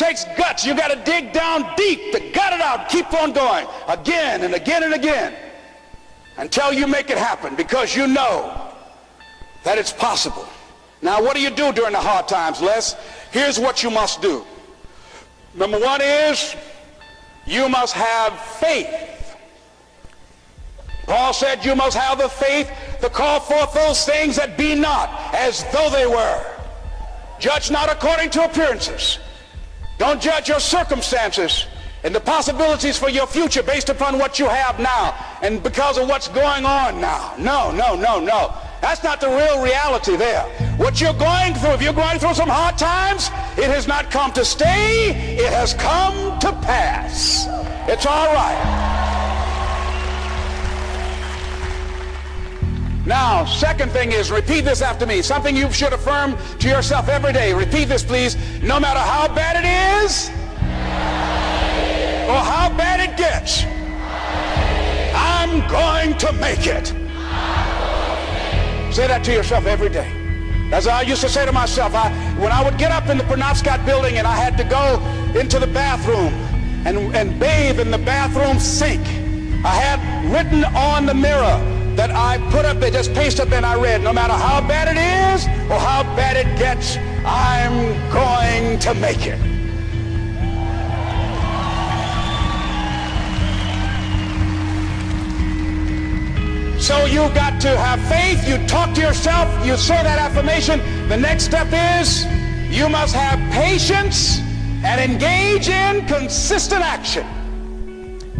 takes guts. You got to dig down deep to gut it out. Keep on going again and again and again until you make it happen, because you know that it's possible. Now, what do you do during the hard times, Les? Here's what you must do. Number one is you must have faith. Paul said you must have the faith to call forth those things that be not as though they were. Judge not according to appearances. Don't judge your circumstances and the possibilities for your future based upon what you have now and because of what's going on now. No, no, no, no. That's not the real reality there. What you're going through, if you're going through some hard times, it has not come to stay, it has come to pass. It's all right. Now, second thing is, repeat this after me. Something you should affirm to yourself every day. Repeat this, please. No matter how bad it is, or how bad it gets, I'm going to make it. Say that to yourself every day. As I used to say to myself, when I would get up in the Penobscot building and I had to go into the bathroom and bathe in the bathroom sink, I had written on the mirror that I put up, it just pasted up, and I read, no matter how bad it is or how bad it gets, I'm going to make it. So you got to have faith. You talk to yourself. You say that affirmation. The next step is you must have patience and engage in consistent action.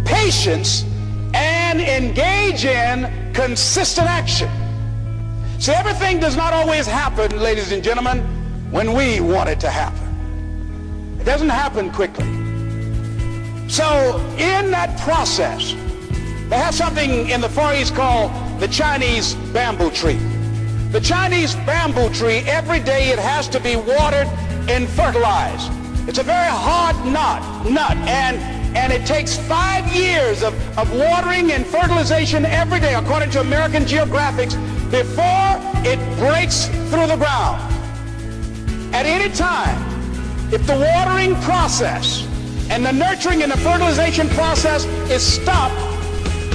Patience and engage in consistent action. See, everything does not always happen, ladies and gentlemen, when we want it to happen. It doesn't happen quickly. So in that process, they have something in the Far East called the Chinese bamboo tree. The Chinese bamboo tree, every day it has to be watered and fertilized. It's a very hard nut, and it takes 5 years of watering and fertilization every day, according to American Geographics, before it breaks through the ground. At any time, if the watering process and the nurturing and the fertilization process is stopped,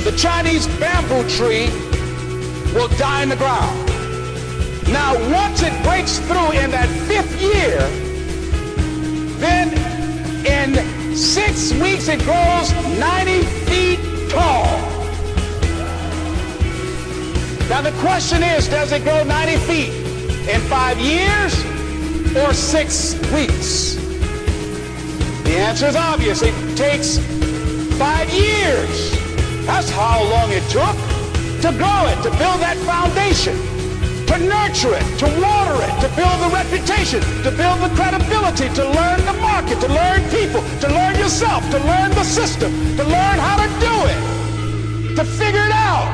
the Chinese bamboo tree will die in the ground. Now, once it breaks through in that 5th year, then in 6 weeks it grows 90 feet tall. Now the question is, does it grow 90 feet in 5 years or 6 weeks? The answer is obvious. It takes 5 years. That's how long it took to grow it, to build that foundation, to nurture it, to water it, to build the reputation, to build the credibility, to learn the market, to learn people, to learn yourself, to learn the system, to learn how to do it, to figure it out.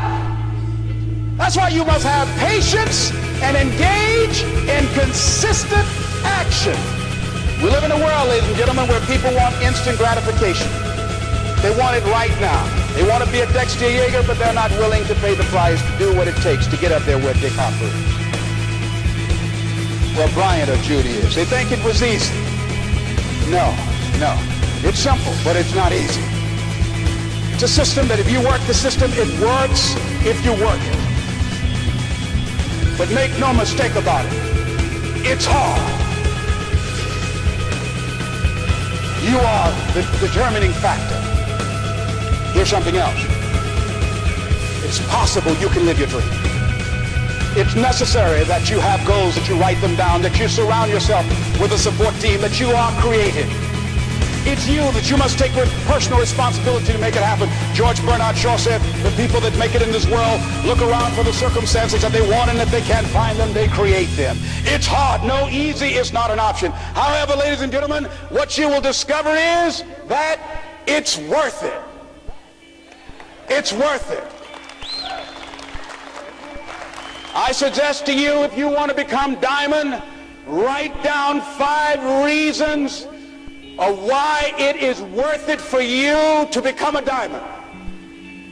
That's why you must have patience and engage in consistent action. We live in a world, ladies and gentlemen, where people want instant gratification. They want it right now. They want to be a Dexter Yeager, but they're not willing to pay the price to do what it takes to get up there where Dick Hopper is. Well, Bryant or Judy is. They think it was easy. No. It's simple, but it's not easy. It's a system that if you work the system, it works if you work it. But make no mistake about it, it's hard. You are the determining factor. Here's something else. It's possible you can live your dream. It's necessary that you have goals, that you write them down, that you surround yourself with a support team, that you are creative. It's you that you must take personal responsibility to make it happen. George Bernard Shaw said, the people that make it in this world look around for the circumstances that they want, and if they can't find them, they create them. It's hard. No, easy is not an option. However, ladies and gentlemen, what you will discover is that it's worth it. It's worth it. I suggest to you, if you want to become diamond, write down 5 reasons of why it is worth it for you to become a diamond,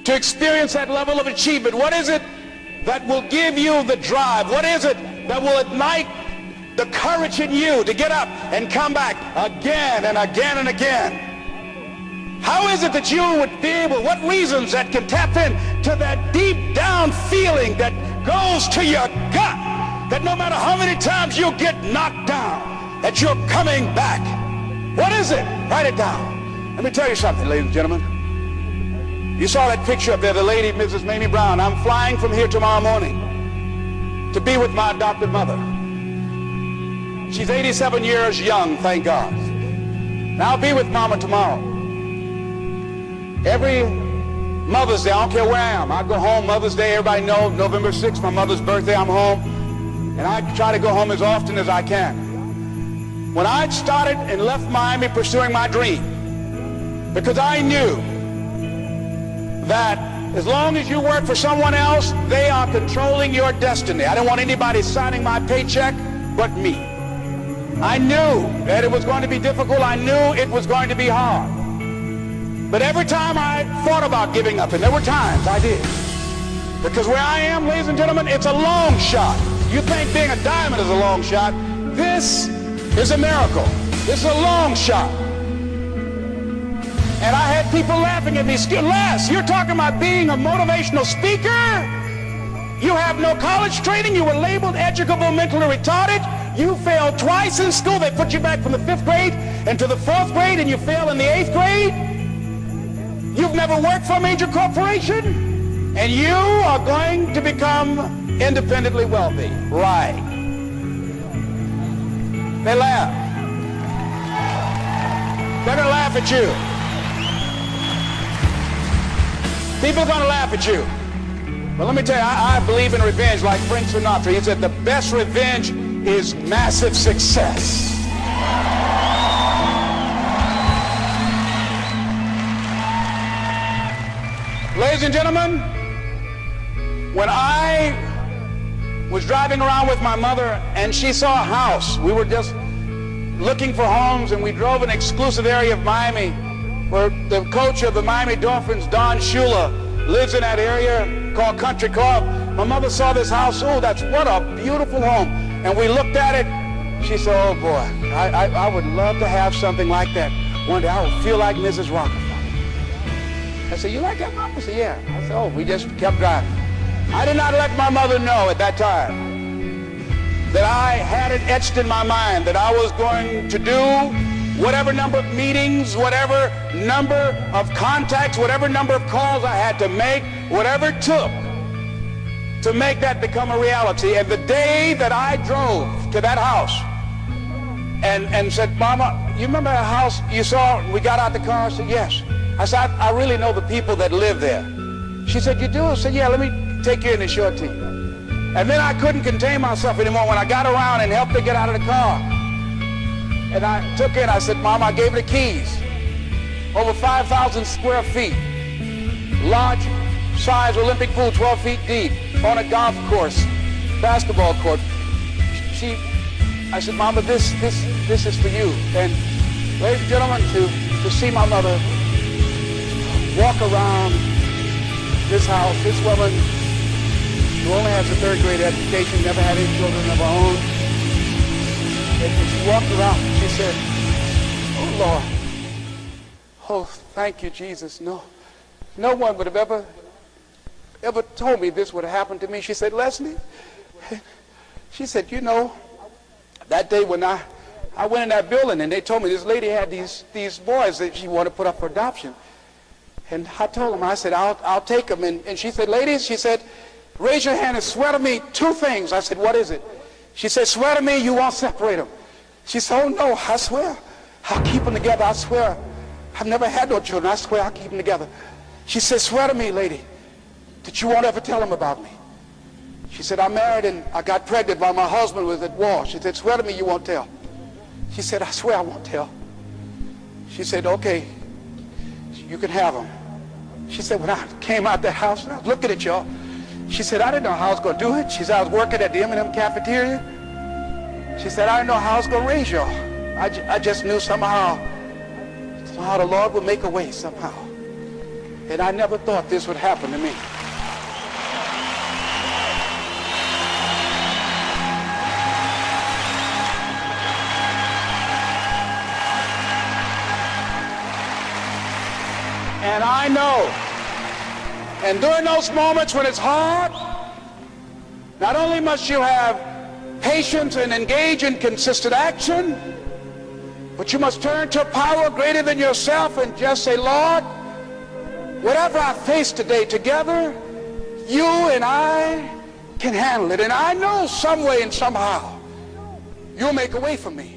to experience that level of achievement. What is it that will give you the drive? What is it that will ignite the courage in you to get up and come back again and again and again? How is it that you would be able, what reasons that can tap in to that deep down feeling that goes to your gut, that no matter how many times you get knocked down, that you're coming back? What is it? Write it down. Let me tell you something, ladies and gentlemen. You saw that picture up there, the lady, Mrs. Mamie Brown. I'm flying from here tomorrow morning to be with my adopted mother. She's 87 years young, thank God. And I'll be with Mama tomorrow. Every Mother's Day, I don't care where I am, I go home. Mother's Day, everybody knows, November 6th, my mother's birthday, I'm home. And I try to go home as often as I can. When I started and left Miami pursuing my dream, because I knew that as long as you work for someone else, they are controlling your destiny. I didn't want anybody signing my paycheck but me. I knew that it was going to be difficult. I knew it was going to be hard. But every time I thought about giving up, and there were times I did, because where I am, ladies and gentlemen, it's a long shot. You think being a diamond is a long shot. This is a miracle. This is a long shot. And I had people laughing at me. Les, you're talking about being a motivational speaker? You have no college training. You were labeled educable mentally retarded. You failed twice in school. They put you back from the 5th grade into the 4th grade, and you failed in the 8th grade. You've never worked for a major corporation, and you are going to become independently wealthy. Right. They laugh. They're going to laugh at you. People are going to laugh at you. But let me tell you, I believe in revenge like Frank Sinatra. He said the best revenge is massive success. Ladies and gentlemen, when I was driving around with my mother and she saw a house, we were just looking for homes, and we drove an exclusive area of Miami where the coach of the Miami Dolphins, Don Shula, lives in that area called Country Club. My mother saw this house. Oh, what a beautiful home. And we looked at it. She said, oh boy, I would love to have something like that. One day I would feel like Mrs. Rockefeller. I said, you like that, Mom? I said, yeah. I said, oh, we just kept driving. I did not let my mother know at that time that I had it etched in my mind that I was going to do whatever number of meetings, whatever number of contacts, whatever number of calls I had to make, whatever it took to make that become a reality. And the day that I drove to that house and said, Mama, you remember that house you saw? We got out the car. I said, yes. I said, I really know the people that live there. She said, you do? I said, yeah, let me take you in and show it to you. And then I couldn't contain myself anymore when I got around and helped her get out of the car. And I took her and I said, Mom, I gave her the keys. Over 5,000 square feet. Large size Olympic pool, 12 feet deep, on a golf course, basketball court. I said, Mama, this is for you. And ladies and gentlemen, to see my mother walk around this house, this woman who only has a 3rd grade education, never had any children of her own. And she walked around, she said, oh Lord, oh thank you Jesus. No one would have ever told me this would have happened to me. She said, Leslie, she said, you know, that day when I went in that building and they told me this lady had these boys that she wanted to put up for adoption. And I told them, I said, I'll take them. And she said, ladies, she said, raise your hand and swear to me 2 things. I said, what is it? She said, swear to me you won't separate them. She said, oh no, I swear. I'll keep them together, I swear. I've never had no children, I swear I'll keep them together. She said, swear to me, lady, that you won't ever tell them about me. She said, I'm married and I got pregnant while my husband was at war. She said, swear to me you won't tell. She said, I swear I won't tell. She said, okay, you can have them. She said, when I came out that house and I was looking at y'all, she said, I didn't know how I was going to do it. She said, I was working at the M&M cafeteria. She said, I didn't know how I was going to raise y'all. I just knew somehow the Lord would make a way somehow. And I never thought this would happen to me. I know. And during those moments when it's hard, not only must you have patience and engage in consistent action, but you must turn to a power greater than yourself and just say, Lord, whatever I face today together, you and I can handle it. And I know some way and somehow you'll make a way for me.